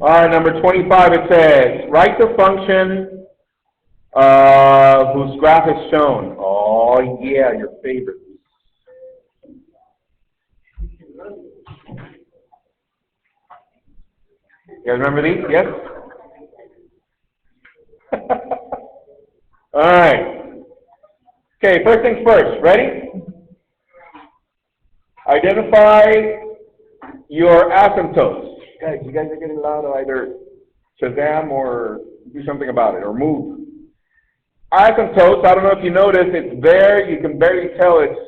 All right, number 25, it says, write the function whose graph is shown. Oh, yeah, your favorite. You guys remember these? Yes? All right. Okay, first things first. Ready? Identify your asymptotes. Guys, you guys are getting loud. Either Shazam or do something about it, or move. Asymptotes, I don't know if you notice, it's there. You can barely tell it's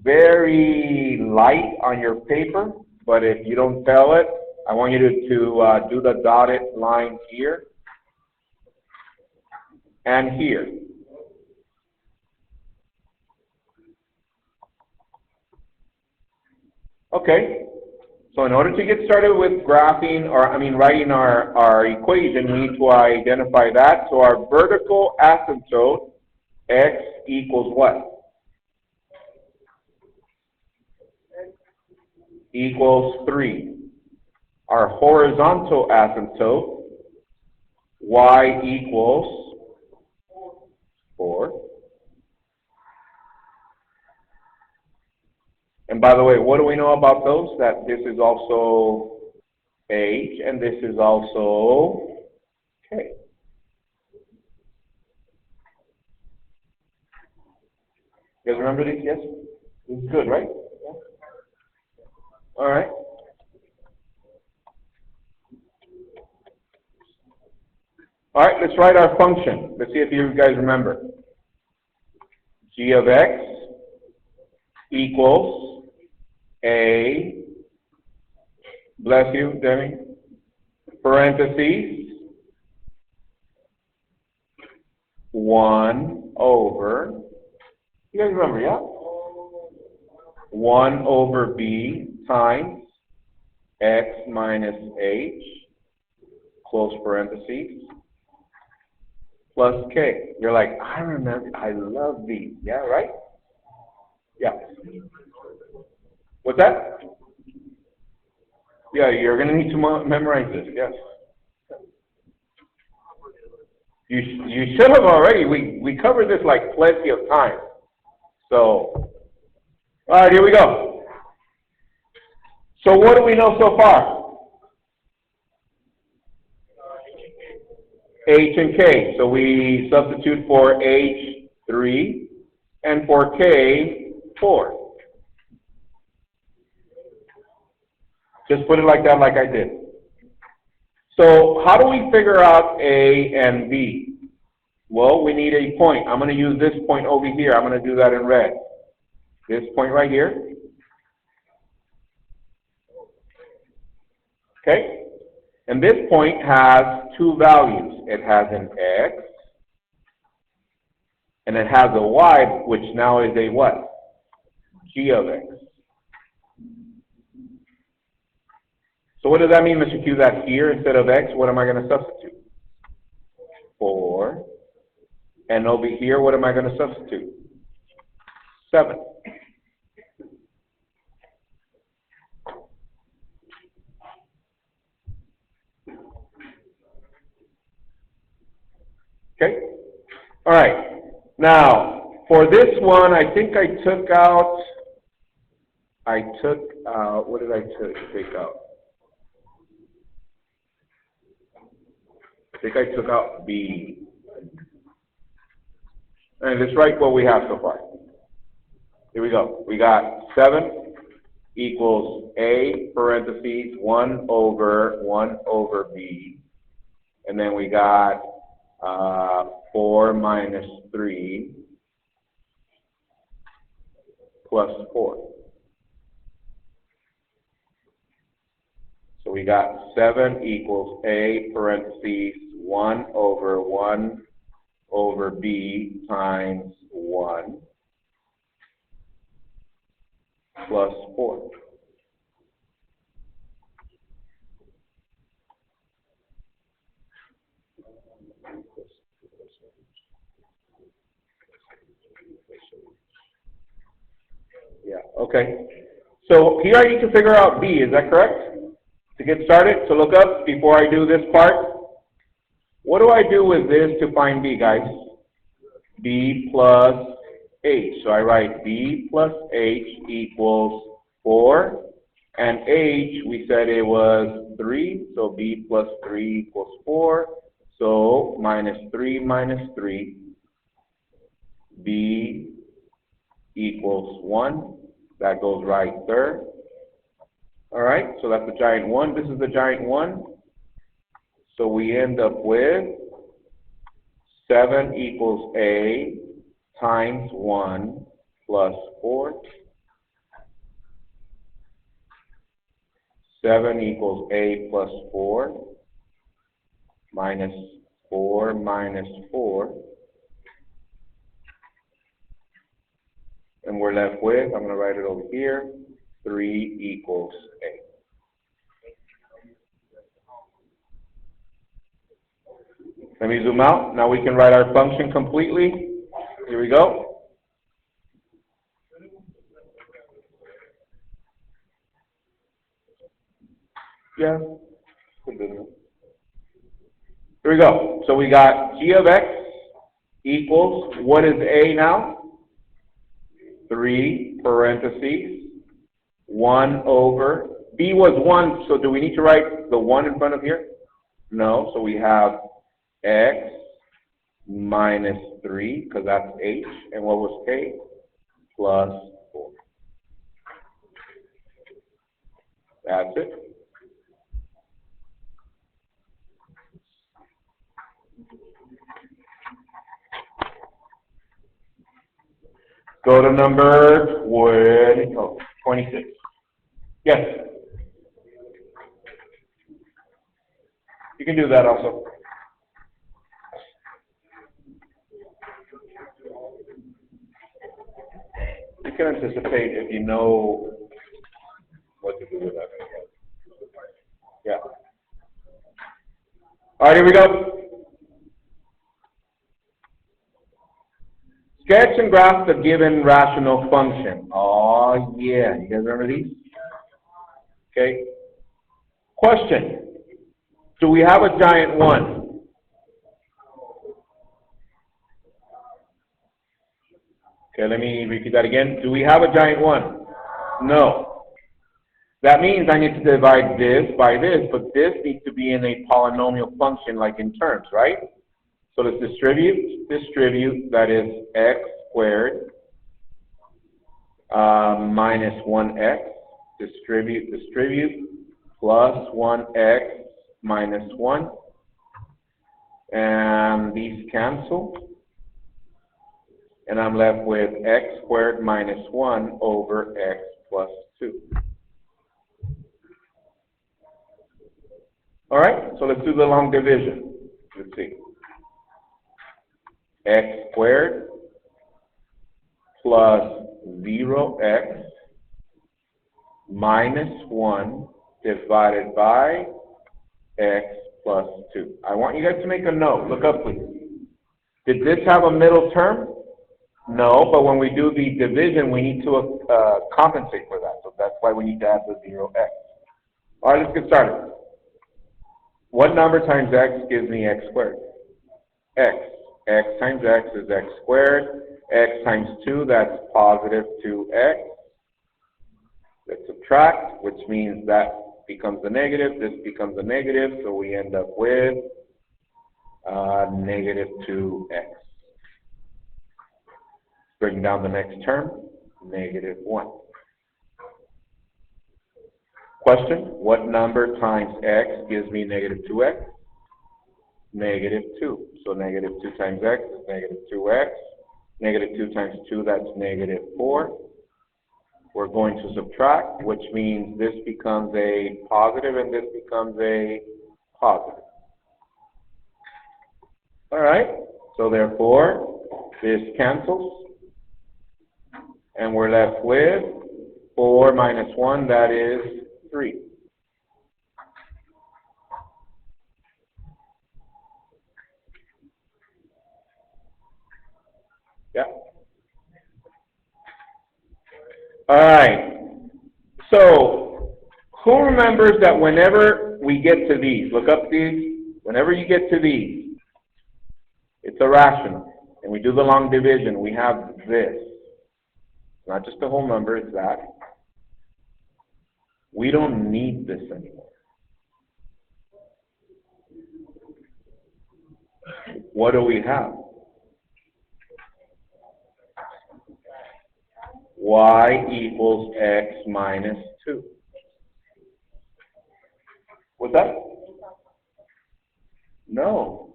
very light on your paper, but if you don't tell it, I want you to do the dotted line here and here. Okay, so in order to get started with graphing, writing our equation, we need to identify that. So our vertical asymptote, x equals what? Equals 3. Our horizontal asymptote, y equals 4. And by the way, what do we know about those? That this is also h, and this is also k. You guys remember these? Yes? This is good, right? Yeah. All right. All right, let's write our function. Let's see if you guys remember. G of x equals a, bless you, Demi, parentheses, 1 over, you guys remember, yeah? 1 over b times x minus h, close parentheses, plus k. You're like, I remember, I love these. Yeah, right? Yeah. What's that? Yeah, you're going to need to memorize this, yes. You should have already. We covered this like plenty of times. So, all right, here we go. So what do we know so far? H and K. So we substitute for H, 3, and for K, 4. Just put it like that, like I did. So how do we figure out A and B? Well, we need a point. I'm going to use this point over here. I'm going to do that in red. This point right here. Okay? And this point has two values. It has an x, and it has a y, which now is a what? G of x. So what does that mean, Mr. Q? That here, instead of x, what am I going to substitute? 4. And over here, what am I going to substitute? 7. Okay? All right. Now, for this one, I think I took out, what did I take out? I think I took out B. And let's write what we have so far. Here we go. We got 7 equals A, parentheses, 1 over B. And then we got 4 minus 3 plus 4. So we got 7 equals A, parentheses, 1 over B times 1 plus 4. Yeah, okay. So here I need to figure out B, is that correct? To get started, so look up before I do this part. What do I do with this to find b, guys? B plus h. So I write b plus h equals 4. And h, we said it was 3. So b plus 3 equals 4. So minus 3 minus 3. B equals 1. That goes right there. All right, so that's the giant 1. This is the giant 1. So we end up with 7 equals a times 1 plus 4. 7 equals a plus 4 minus 4 minus 4. And we're left with, I'm going to write it over here, 3 equals a. Let me zoom out. Now we can write our function completely. Here we go. Yeah. Here we go. So we got g of x equals, what is a now? 3 parentheses, 1 over, b was 1, so do we need to write the 1 in front of here? No, so we have x minus 3, because that's h, and what was k? Plus 4. That's it. Go to number 26. Yes. You can do that also. You can anticipate if you know what to do with that. Yeah. All right, here we go. Sketch and graph the given rational function. Oh, yeah. You guys remember these? Okay. Question. Do we have a giant 1? Okay, let me repeat that again. Do we have a giant 1? No. That means I need to divide this by this, but this needs to be in a polynomial function like in terms, right? So let's distribute, that is x squared minus 1x, distribute, plus 1x minus 1, and these cancel, and I'm left with x squared minus 1 over x plus 2. All right, so let's do the long division. Let's see. X squared plus 0x minus 1 divided by x plus 2. I want you guys to make a note. Look up, please. Did this have a middle term? No, but when we do the division, we need to compensate for that. So that's why we need to add the 0x. All right, let's get started. What number times x gives me x squared? X. X times x is x squared. X times 2, that's positive 2x. Let's subtract, which means that becomes a negative, this becomes a negative, so we end up with negative 2x. Bring down the next term, negative 1. Question, what number times x gives me negative 2x? Negative 2. So negative 2 times x is negative 2x. Negative 2 times 2, that's negative 4. We're going to subtract, which means this becomes a positive and this becomes a positive. All right, so therefore, this cancels. And we're left with 4 minus 1, that is 3. Yeah. All right. So Who remembers that whenever we get to these, look up these, whenever you get to these, it's a rational. And we do the long division, we have this. Not just a whole number, it's that. We don't need this anymore. What do we have? Y equals x minus 2. What's that? No.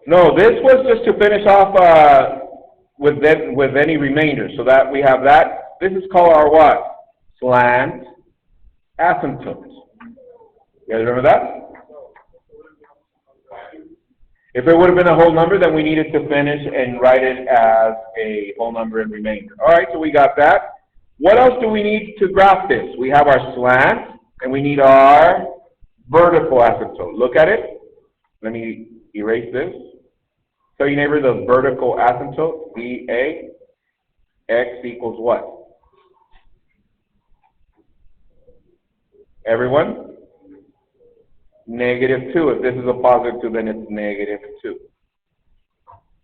No, this was just to finish off with any remainder. So that we have that. This is called our what? Slant asymptotes. You guys remember that? If it would have been a whole number, then we needed to finish and write it as a whole number and remainder. All right, so we got that. What else do we need to graph this? We have our slant, and we need our vertical asymptote. Look at it. Let me erase this. Tell your neighbor the vertical asymptote, VA, x equals what? Everyone? Negative 2. If this is a positive 2, then it's negative 2.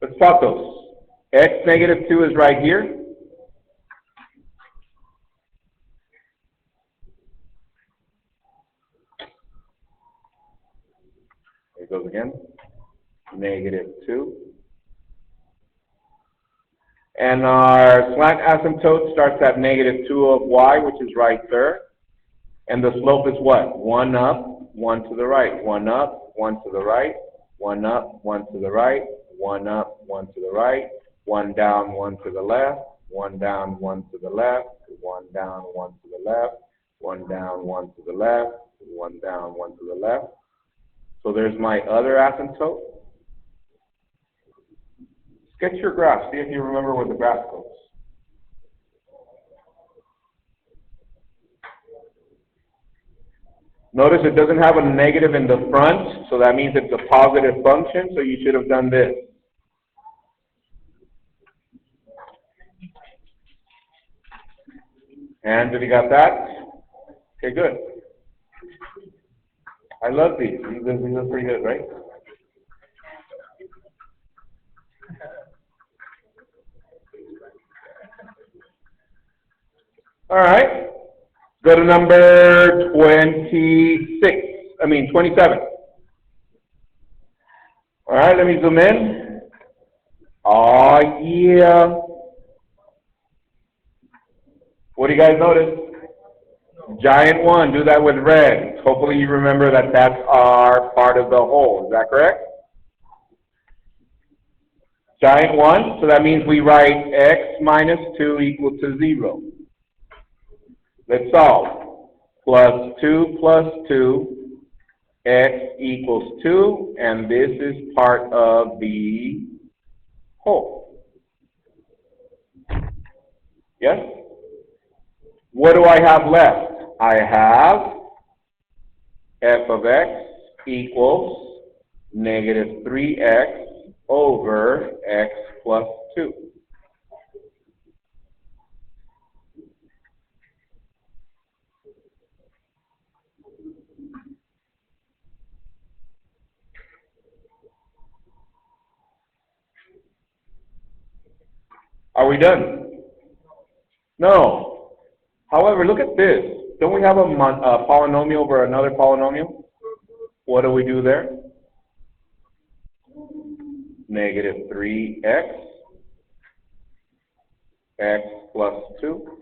Let's plot those. X negative 2 is right here. There it goes again. Negative 2. And our slant asymptote starts at negative 2 of y, which is right there. And the slope is what? 1 up, 1 to the right. 1 up, 1 to the right. 1 up, 1 to the right. 1 up, 1 to the right. 1 down, 1 to the left. 1 down, 1 to the left. 1 down, 1 to the left. 1 down, 1 to the left. 1 down, 1 to the left. So there's my other asymptote. Sketch your graph. See if you remember where the graph goes. Notice it doesn't have a negative in the front, so that means it's a positive function, so you should have done this. And have you got that? Okay, good. I love these. These are pretty good, right? All right. Go to number 27. All right, let me zoom in. Oh, yeah. What do you guys notice? Giant 1. Do that with red. Hopefully you remember that that's our part of the whole. Is that correct? Giant 1. So that means we write x minus 2 equal to 0. Let's solve. Plus 2 plus 2, x equals 2, and this is part of the whole. Yes? What do I have left? I have f of x equals negative 3x over x plus 2. Are we done? No. However, look at this. Don't we have a polynomial over another polynomial? What do we do there? Negative 3x, x plus 2.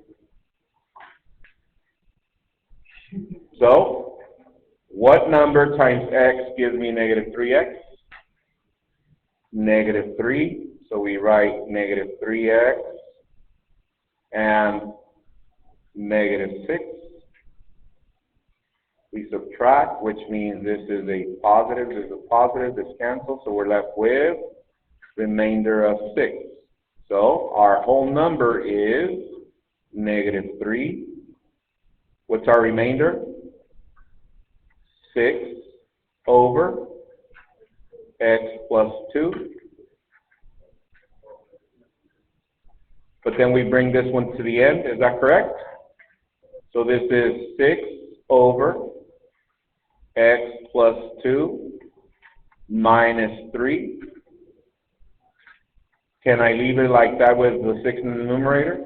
So, what number times x gives me negative 3x? Negative 3. So we write negative 3x and negative 6. We subtract, which means this is a positive, this cancels, so we're left with remainder of 6. So our whole number is negative 3. What's our remainder? 6 over x plus 2. but then we bring this one to the end. Is that correct? So this is 6 over x plus 2 minus 3. Can I leave it like that with the 6 in the numerator?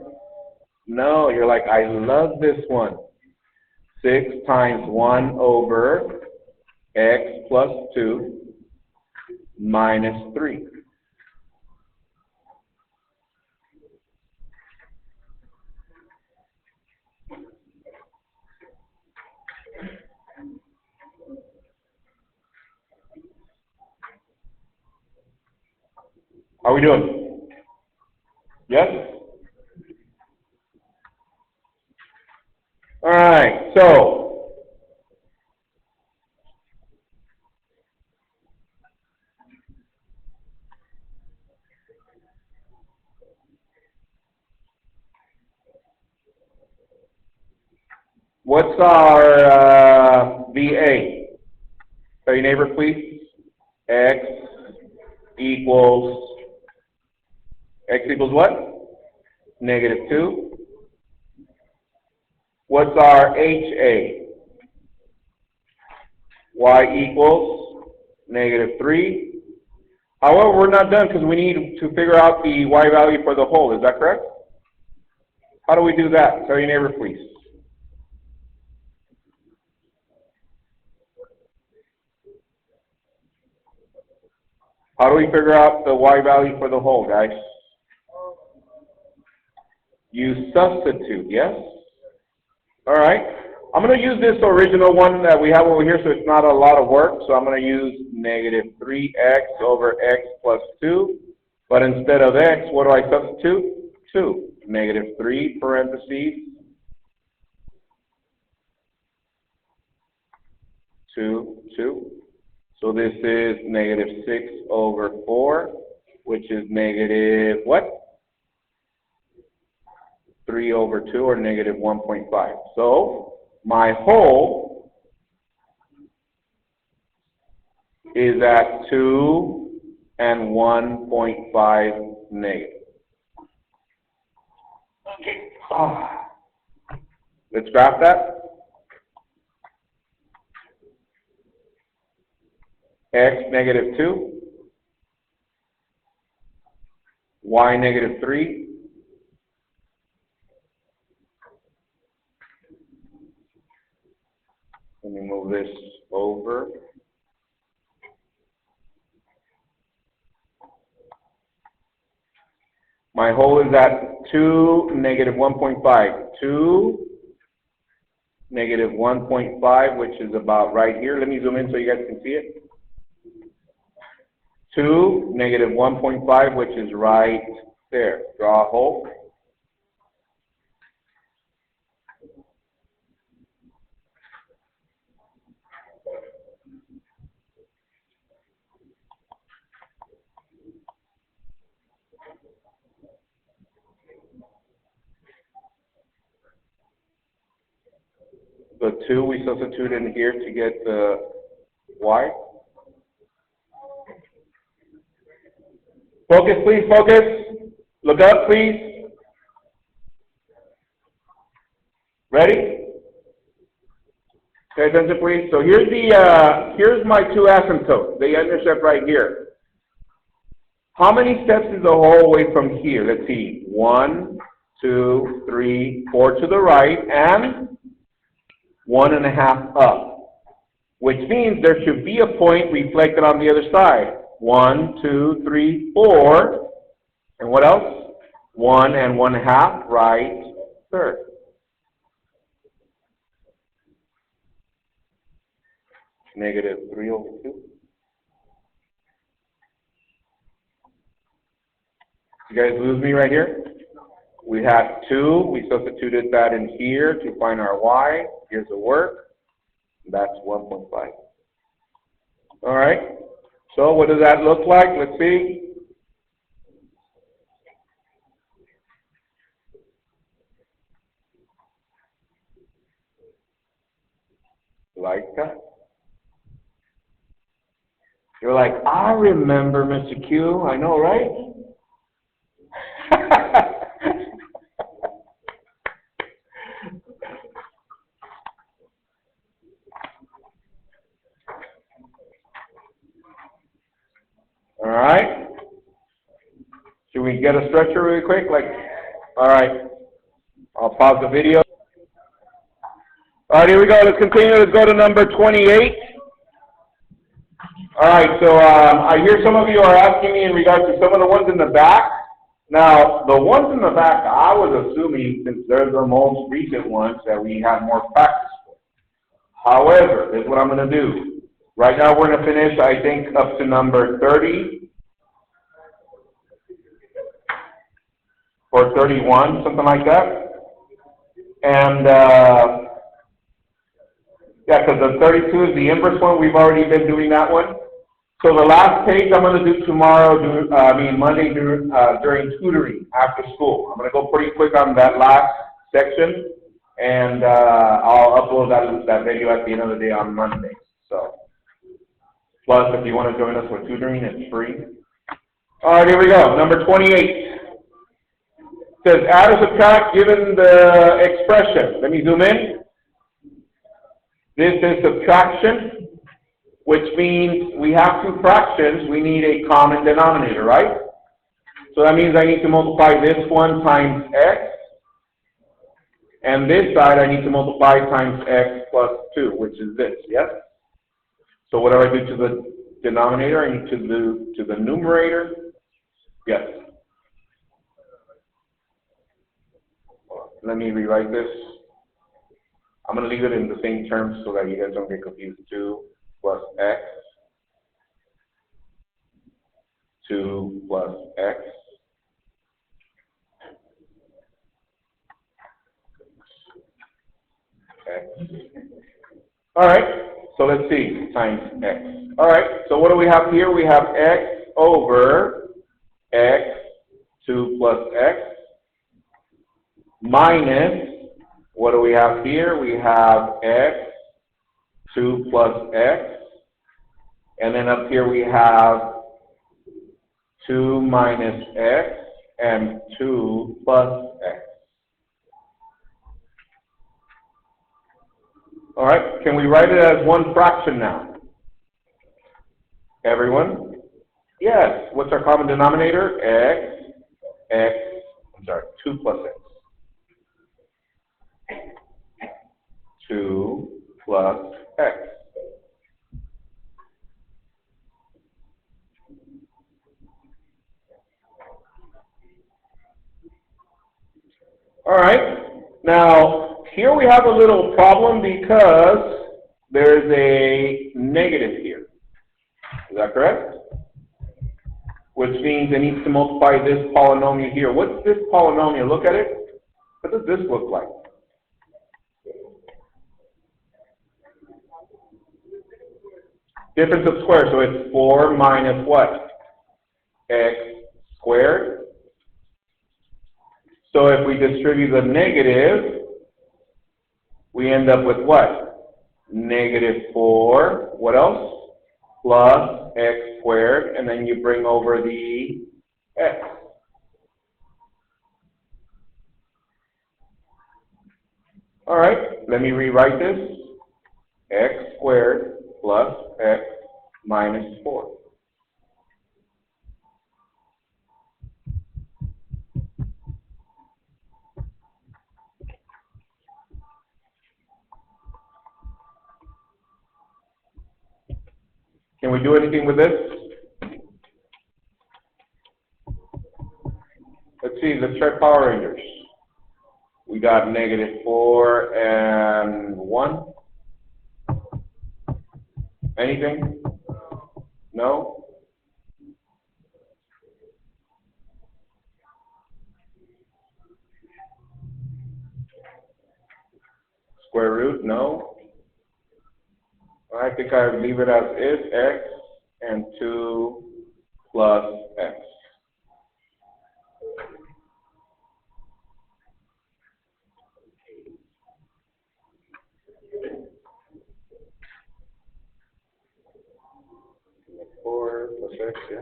No, you're like, I love this one. 6 times 1 over x plus 2 minus 3. How are we doing? Yes? All right, so what's our VA? Tell your neighbor, please. X equals what? Negative 2. What's our HA? Y equals negative 3. However, we're not done because we need to figure out the Y value for the whole. Is that correct? How do we do that? Tell your neighbor, please. How do we figure out the Y value for the whole, guys? You substitute, yes? All right. I'm going to use this original one that we have over here, so it's not a lot of work. So I'm going to use negative 3x over x plus 2. But instead of x, what do I substitute? 2. Negative 3 parentheses. 2, 2. So this is negative 6 over 4, which is negative what? 3 over 2, or negative 1.5. So my whole is at 2 and 1.5 negative. Okay. Let's graph that. X negative 2, y negative 3, let me move this over. My whole is at 2, negative 1.5. 2, negative 1.5, which is about right here. Let me zoom in so you guys can see it. 2, negative 1.5, which is right there. Draw a hole. The 2 we substitute in here to get the y. Focus, please, focus. Look up, please. Ready? Pay attention, please. So here's here's my 2 asymptotes. They intercept right here. How many steps is the whole way from here? Let's see. 1, 2, 3, 4 to the right, and 1.5 up. Which means there should be a point reflected on the other side. 1, 2, 3, 4, and what else? 1 and 1.5 right third. Negative 3 over 2. You guys lose me right here? We have 2. We substituted that in here to find our y. Here's the work. That's 1.5. All right. So what does that look like? Let's see. Like that. You're like, I remember, Mr. Q. I know, right? All right. Should we get a stretcher really quick? All right. I'll pause the video. All right, here we go. Let's continue. Let's go to number 28. All right, so I hear some of you are asking me in regards to some of the ones in the back. Now, the ones in the back, I was assuming, since they're the most recent ones, that we have more practice for. However, this is what I'm going to do. Right now, we're going to finish, I think, up to number 30 or 31, something like that. And, yeah, because the 32 is the inverse one. We've already been doing that one. So the last page I'm going to do tomorrow, Monday during tutoring after school. I'm going to go pretty quick on that last section, and I'll upload that video at the end of the day on Monday. So, plus if you want to join us for tutoring, it's free. All right, here we go. Number 28. It says add or subtract given the expression. Let me zoom in. This is subtraction, which means we have two fractions. We need a common denominator, right? So that means I need to multiply this one times x, and this side I need to multiply times x plus 2, which is this, yes? So what do I do to the denominator? I need to do to the numerator, yes. Let me rewrite this. I'm going to leave it in the same terms so that you guys don't get confused. 2 plus x, 2 plus x, x. All right, so let's see, times x. All right, so what do we have here? We have x over x, 2 plus x, minus, what do we have here? We have x, 2 plus x, and then up here we have 2 minus x and 2 plus x. All right, can we write it as one fraction now? Everyone? Yes. What's our common denominator? X, 2 plus x. 2 plus x. All right. Now, here we have a little problem because there's a negative here. Is that correct? Which means it needs to multiply this polynomial here. What's this polynomial? Look at it. What does this look like? Difference of squares, so it's 4 minus what? X squared. So if we distribute the negative, we end up with what? Negative 4, what else? Plus x squared, and then you bring over the x. All right, let me rewrite this. X squared plus x minus 4. Can we do anything with this? Let's see, let's try Power Rangers. We got negative 4 and 1. Anything? No? Square root? No? I think I would leave it as is, x and 2 plus x. Yeah.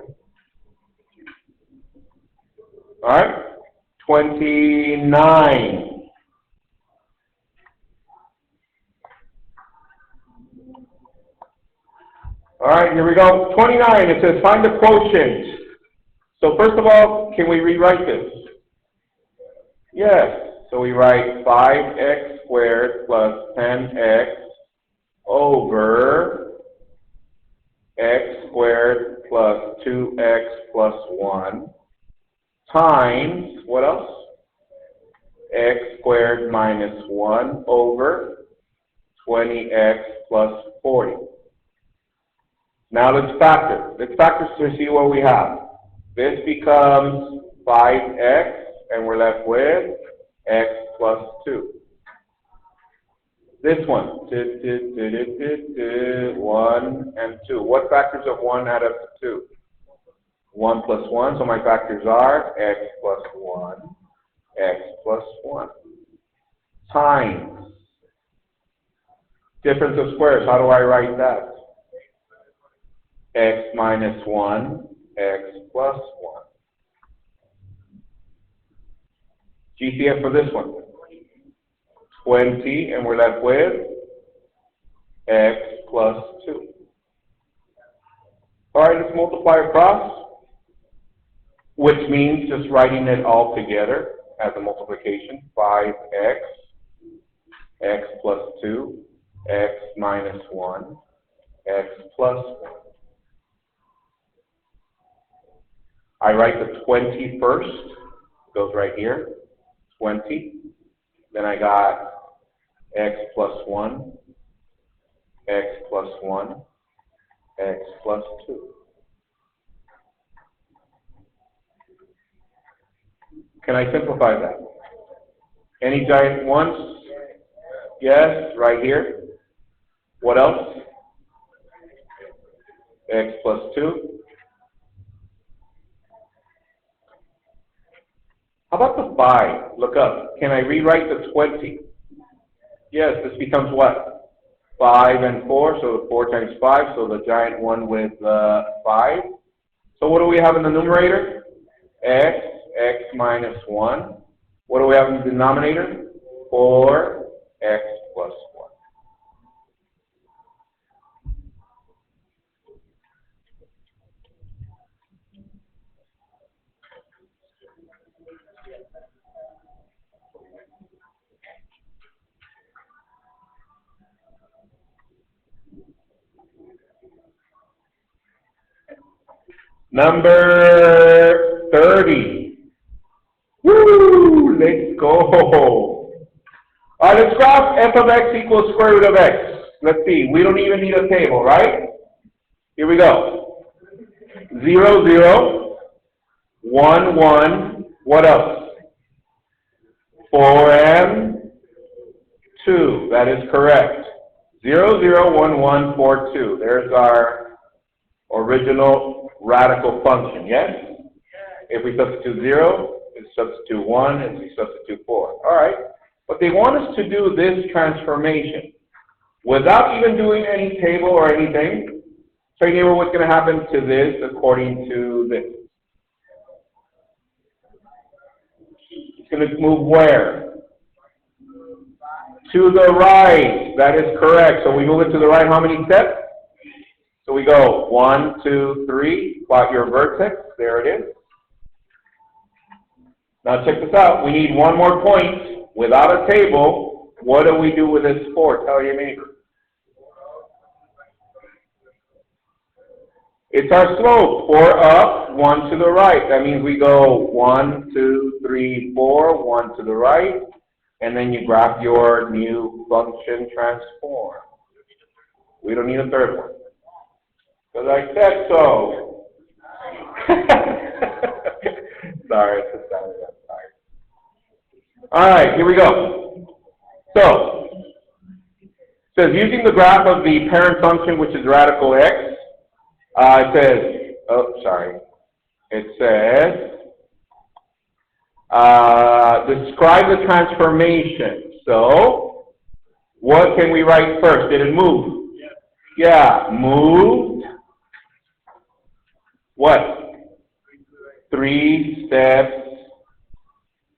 All right, 29. All right, here we go. 29, it says find the quotient. So first of all, can we rewrite this? Yes. So we write 5x squared plus 10x over x squared plus 2x plus 1 times, what else? X squared minus 1 over 20x plus 40. Now let's factor. Let's factor to see what we have. This becomes 5x, and we're left with x plus 2. This one, 1 and 2. What factors of 1 add up to 2? 1 plus 1, so my factors are x plus 1, x plus 1, times. Difference of squares, how do I write that? X minus 1, x plus 1. GCF for this one, 20, and we're left with x plus 2. All right, let's multiply across, which means just writing it all together as a multiplication. 5x, x plus 2, x minus 1, x plus 1. I write the 20 first, goes right here, 20. Then I got x plus 1, x plus 1, x plus 2. Can I simplify that? Any giant ones? Yes, right here. What else? X plus 2. How about the 5? Look up. Can I rewrite the 20? Yes, this becomes what? 5 and 4, so 4 times 5, so the giant one with 5. So what do we have in the numerator? X, x minus 1. What do we have in the denominator? 4, x plus 1. Number 30. Woo! Let's go. All right, let's graph f of x equals square root of x. Let's see. We don't even need a table, right? Here we go. 0, 0, 1, 1. What else? 4 and 2. That is correct. 0, 0, 1, 1, 4, 2. There's our original radical function, yes? If we substitute 0, it's substitute 1, and we substitute 4. All right. But they want us to do this transformation without even doing any table or anything. So you know what's going to happen to this according to this. It's going to move where? To the right. That is correct. So we move it to the right how many steps? So we go 1, 2, 3, plot your vertex. There it is. Now check this out. We need one more point without a table. What do we do with this 4? Tell your neighbor. It's our slope. 4 up, 1 to the right. That means we go 1, 2, 3, 4, 1 to the right. And then you graph your new function transform. We don't need a third one. Because I said so. Sorry, it's a Saturday. I'm sorry. All right, here we go. So, it says using the graph of the parent function, which is radical x, it says, it says, describe the transformation. So, what can we write first? Did it move? Yeah, moved. What? 3 steps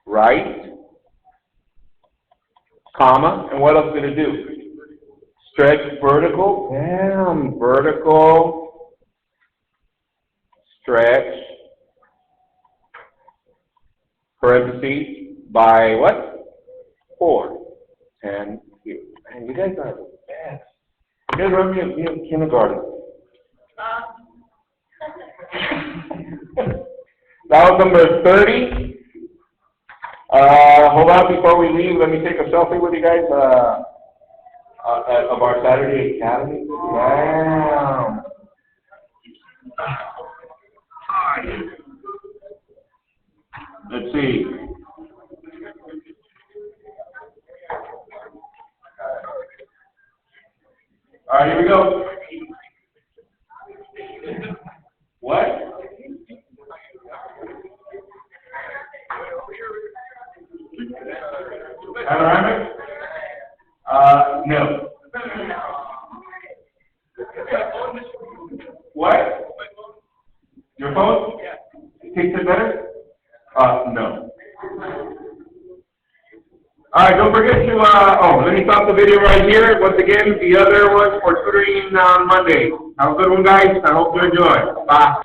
right, comma, and what else did it do? Stretch vertical. Damn, vertical. Stretch. Parentheses by what? 4. And you. Man, you guys are the best. You guys remind me of kindergarten. That was number 30. Hold on, before we leave, let me take a selfie with you guys of our Saturday Academy. Wow. Let's see. All right, here we go. What? Panoramic? No. What? Your phone? Takes it better? No. Alright, don't forget to, let me stop the video right here. Once again, the other was for tutoring on Monday. Have a good one, guys. I hope you enjoy. Bye.